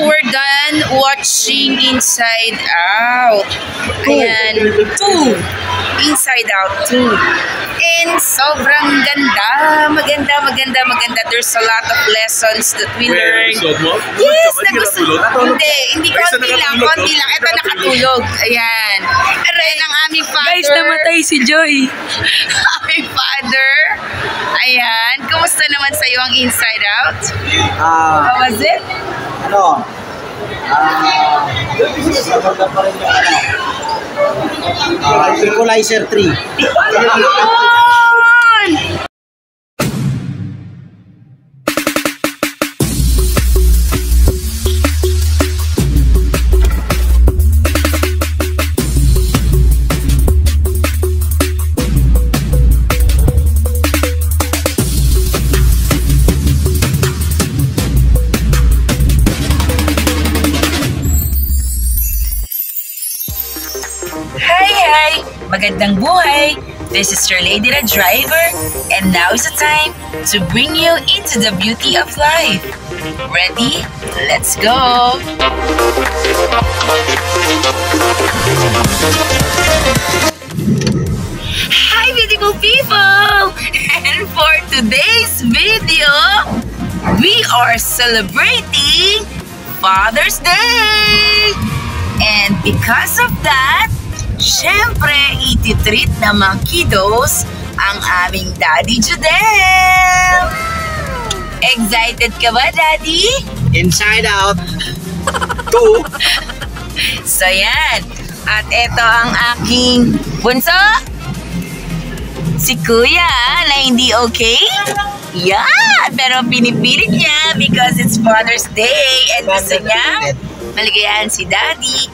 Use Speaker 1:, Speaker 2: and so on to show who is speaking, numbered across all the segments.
Speaker 1: We're done watching Inside Out. Ayan, 2. Inside Out 2. And sobrang ganda. Maganda. There's a lot of lessons that we learned. Yes, hindi konti lang. Ito nakatulog. Ayan. Ayan ang aming father.
Speaker 2: Guys, namatay si Joy.
Speaker 1: Aming father. Ayan. Kumusta naman sa'yo ang Inside Out? How was it?
Speaker 3: Equalizer 3.
Speaker 2: Hi! Magandang buhay! This is your Lady the Driver, and now is the time to bring you into the beauty of life. Ready? Let's go! Hi beautiful people! And for today's video, we are celebrating Father's Day! And because of that, syempre, ititreat ng mga kiddos ang aming Daddy Judel! Excited ka ba, Daddy?
Speaker 3: Inside Out 2.
Speaker 2: So yan. At ito ang aking bunso. Si Kuya na hindi okay. Yan! Pero pinipilit niya because it's Father's Day and gusto niya maligayahan si Daddy.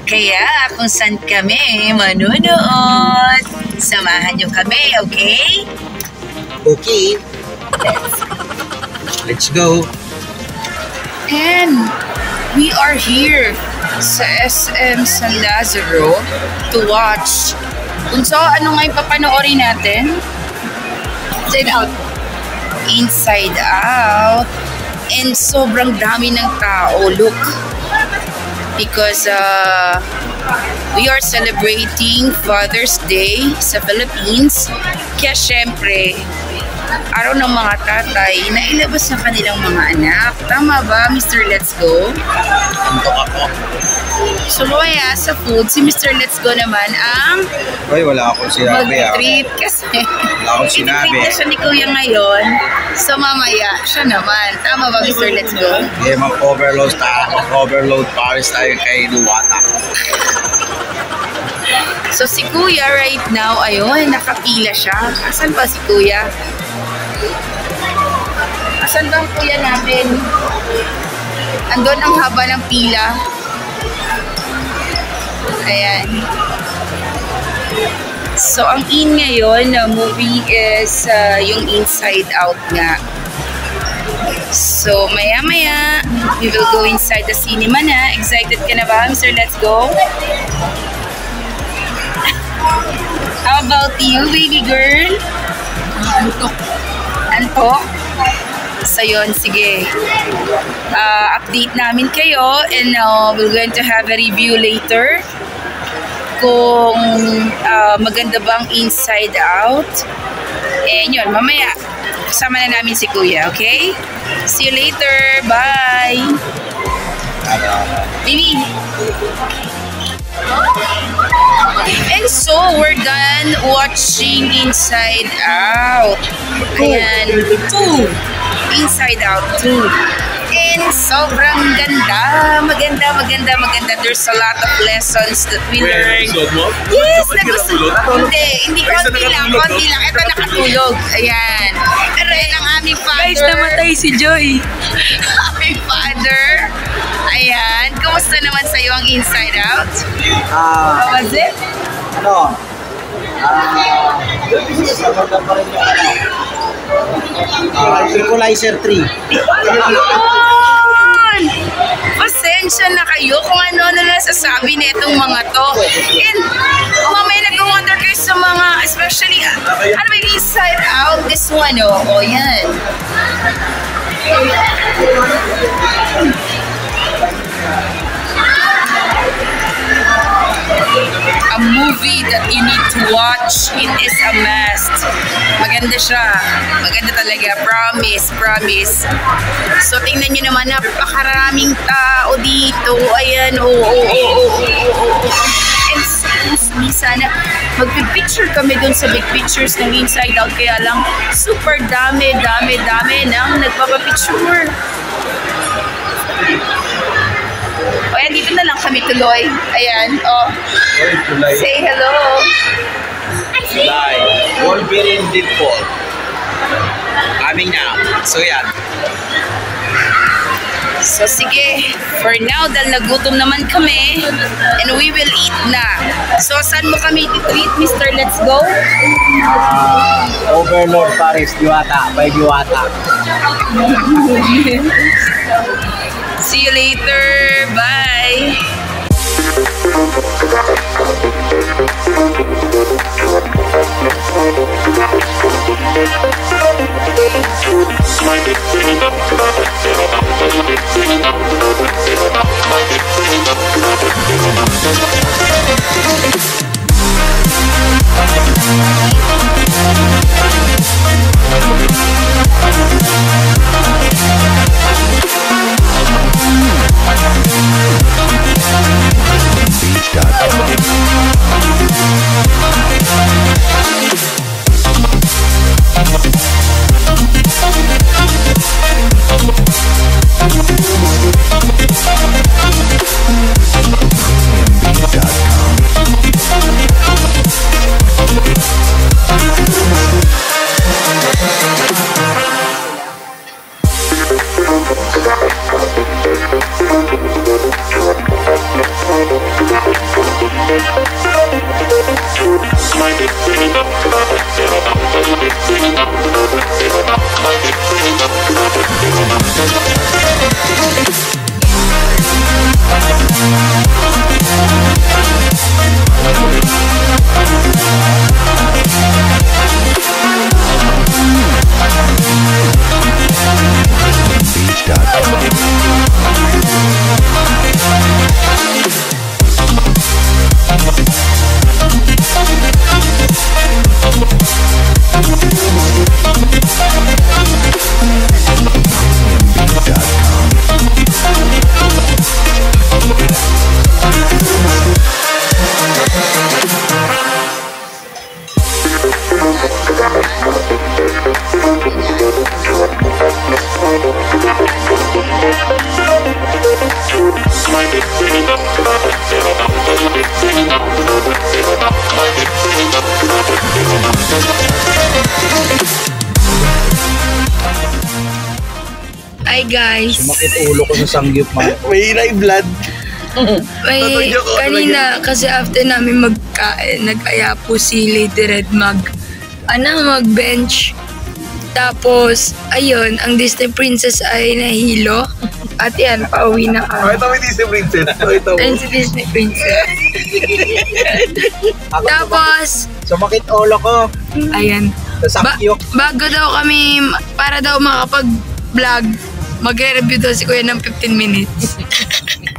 Speaker 2: Kaya kung saan kami manunood, samahan niyo kami, okay?
Speaker 3: Okay. Let's go.
Speaker 1: And we are here sa SM San Lazaro to watch. Bunso, ano nga yung papanoorin natin? Inside Out. Inside Out. And sobrang dami ng tao. Look. Because we are celebrating Father's Day sa Philippines. Kaya syempre, araw ng mga tatay, nailabas na kanilang mga anak. Tama ba, Mr. Let's Go?
Speaker 3: Antok ako.
Speaker 1: So mamaya sa food, si Mr. Let's Go naman ang
Speaker 3: Uy, wala akong sinabi.
Speaker 1: mag-treat kasi
Speaker 3: Wala akong sinabi.
Speaker 1: i-treat na siya ni Kuya ngayon. So mamaya, siya naman. Tama ba, Mr. Let's Go?
Speaker 3: Okay, mag-overload Paris tayo kay Duwata.
Speaker 1: So si Kuya right now, ayun, nakapila siya. Asan ba si Kuya? Asan ba ang Kuya natin? Andun ang haba ng pila. Ayan. So ang in ngayon na movie is yung Inside Out nga. So maya-maya, we will go inside the cinema na. Excited ka na ba, Mr. Let's Go? How about you, baby girl? Antok? So yun, sige. Update namin kayo and we're going to have a review later kung maganda bang Inside Out. And yun, mamaya kasama na namin si Kuya, okay? See you later. Bye! Baby! And so, we're done watching Inside Out. Ayan, 2. Inside Out 2. And sobrang ganda. Maganda. There's a lot of lessons that we learned. Yes, hindi konti lang. Ito nakatulog. Ayan. Pero yan ang aming father.
Speaker 2: Guys, namatay si Joy.
Speaker 1: Aming father. Ayan. Kumusta naman sa'yo ang Inside Out? How was it?
Speaker 3: Equalizer 3.
Speaker 1: Pasensya na kayo kung ano nasasabi nitong mga to. And mamaya nag-wonder kayo sa mga, especially, ano ba yung Inside Out? This one, oh yan. movie that you need to watch. It is a must. Maganda siya. Maganda talaga. Promise, promise. So, tingnan nyo naman, napakaraming tao dito. Ayan, And excuse me, sana magpipicture kami dun sa big pictures ng Inside Out. Kaya lang, super dami nang nagpapapicture. O, ayan, dito na lang kami tuloy. Ayan, say hello.
Speaker 3: July. Wolverine Deadpool. Coming now. So yan.
Speaker 1: So sige, for now, dahil nagutom naman kami, and we will eat na. So saan mo kami titreat, Mr. Let's Go?
Speaker 3: Overlord Paris, Diwata. By Diwata.
Speaker 1: See you later. Bye. Hi guys.
Speaker 3: Sumakit ulo ko sa sangyup mo. May blood.
Speaker 1: May kanina kasi after namin magkain, nag-aya po si Lady Red mag-bench. Tapos, ayun, ang Disney Princess ay nahilo. At yan, pauwi na kami.
Speaker 3: Ito may Disney Princess.
Speaker 1: Ayun si Disney Princess. Tapos,
Speaker 3: sumakit ulo ko.
Speaker 1: Ayan. Bago daw kami, para daw makapag-vlog, magre-review daw si Kuya ng 15 minutes.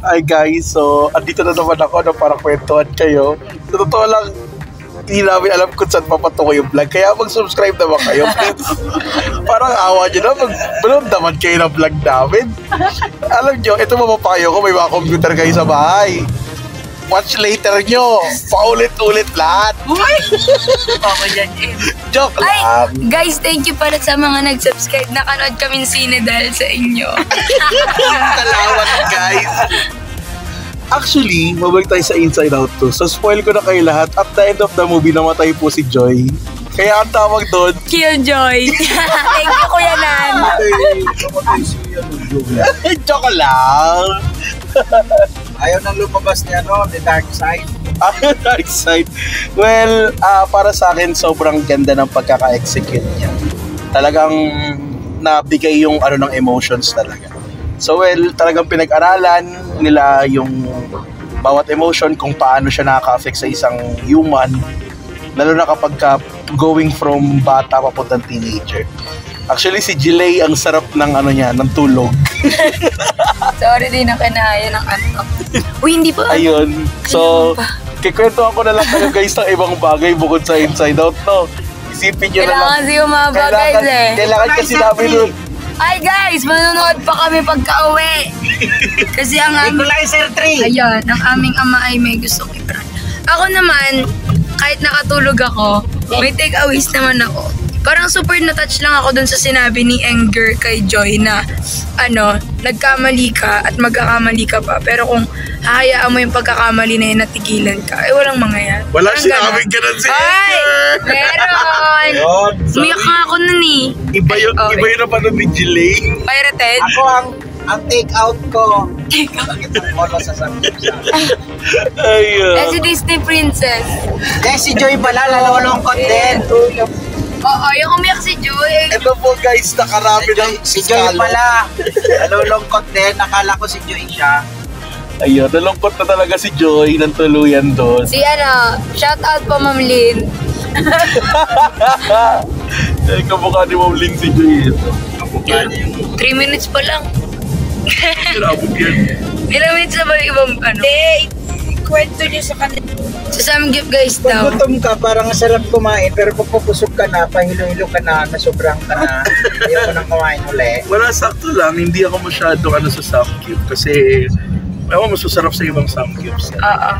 Speaker 4: Hi guys, so andito na naman ako na para kwentuhan kayo. Sa totoo lang, hindi namin alam kung saan papatungo yung vlog. Kaya mag-subscribe naman kayo, please. Parang awa nyo na, mag-vlog naman kayo ng vlog namin. Alam nyo, ito mapapayo ko, may mga computer kayo sa bahay. Watch later nyo. Paulit-ulit lahat.
Speaker 1: Ako dyan eh.
Speaker 4: Joke lang.
Speaker 1: Ay, guys, thank you para sa mga nag-subscribe. Nakanood kami sine dahil sa inyo.
Speaker 4: Salamat guys. Actually, mabalik tayo sa Inside Out 2. So spoil ko na kayo lahat. At the end of the movie, namatay po si Joy. Kaya ang tawag doon,
Speaker 1: Killjoy. Thank you, Kuya Nan.
Speaker 4: joke lang.
Speaker 3: Ayaw nang lumabas niya, no? The Dark Side.
Speaker 4: Dark Side. Well, para sa akin, sobrang ganda ng pagkaka-execute niya. Talagang nabigay yung ng emotions talaga. So well, talagang pinag-aralan nila yung bawat emotion, kung paano siya nakaka-affect sa isang human, lalo na kapag going from bata papuntang teenager. Actually, si Jilay, ang sarap ng ng tulog.
Speaker 1: Sorry, di na kinaya ng antok. Uy, hindi pa.
Speaker 4: Ayun. So, Kikwentuhan ko na lang kayo guys ng ibang bagay bukod sa Inside Out, no? Isipin nyo na lang.
Speaker 2: Kailangan kasi yung mga bagay eh.
Speaker 4: Kailangan kasi namin nun.
Speaker 1: Ay guys, manonood pa kami pagka-uwi. Kasi ang aming...
Speaker 3: Equalizer 3!
Speaker 1: Ayan, ang aming ama ay may gusto kipran. Ako naman, kahit nakatulog ako, may takeaways naman ako. Parang super na-touch lang ako dun sa sinabi ni Enger kay Joy na nagkamali ka at magkakamali ka pa. Pero kung hahayaan mo yung pagkakamali na yun, natigilan ka, walang mangyayari.
Speaker 3: Wala
Speaker 1: Parang
Speaker 3: sinabing ganun si
Speaker 1: Ay! Meron! Umiyak nga ako nun eh.
Speaker 3: Iba yun napanood ni Jilay.
Speaker 1: Pirated?
Speaker 5: Ako ang take out ko. Itong polo sa samgipsal.
Speaker 1: Si Disney Princess.
Speaker 5: Dahil si Joy pala, nalulungkot din.
Speaker 1: Oo, yung umiyak si Joy.
Speaker 4: Ito po guys, nakarami ng
Speaker 5: Si Joy pala, nalulungkot din. Nakala ko si Joy siya.
Speaker 4: Ayun, nalungkot na talaga si Joy ng tuluyan doon.
Speaker 1: Si shout out po Ma'am Lynn.
Speaker 4: Ay, kamukha ni Ma'am Ling si Joy.
Speaker 1: 3 minutes pa lang.
Speaker 4: Grabe yan.
Speaker 1: Ilang minutes na ba yung ibang
Speaker 2: Kwento niyo sa kanila.
Speaker 1: Sa Samgyup guys
Speaker 5: Pag
Speaker 1: daw.
Speaker 5: gutom ka, parang sarap kumain. Pero pag pupusog ka na, pahilo-hilo ka na, nasobrang ka na, ayaw ko nang kumain uli.
Speaker 4: Wala, sakto lang. Hindi ako masyado sa Samgyup kasi ewan, masasarap sa ibang Samgyups.
Speaker 1: Oo.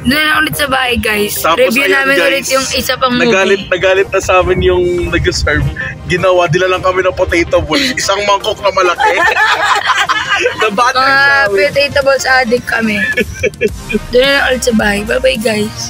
Speaker 1: Doon na ulit sa bahay guys.
Speaker 4: Tapos
Speaker 1: Review
Speaker 4: ayan,
Speaker 1: namin
Speaker 4: guys,
Speaker 1: ulit yung isa pang movie.
Speaker 4: Nagalit na sa amin yung nag-serve. Ginawa, dila lang kami ng potato balls. Isang mangkok na malaki. Nabatin
Speaker 1: Mga potato balls addict kami. Doon na ulit sa bahay. Bye bye guys.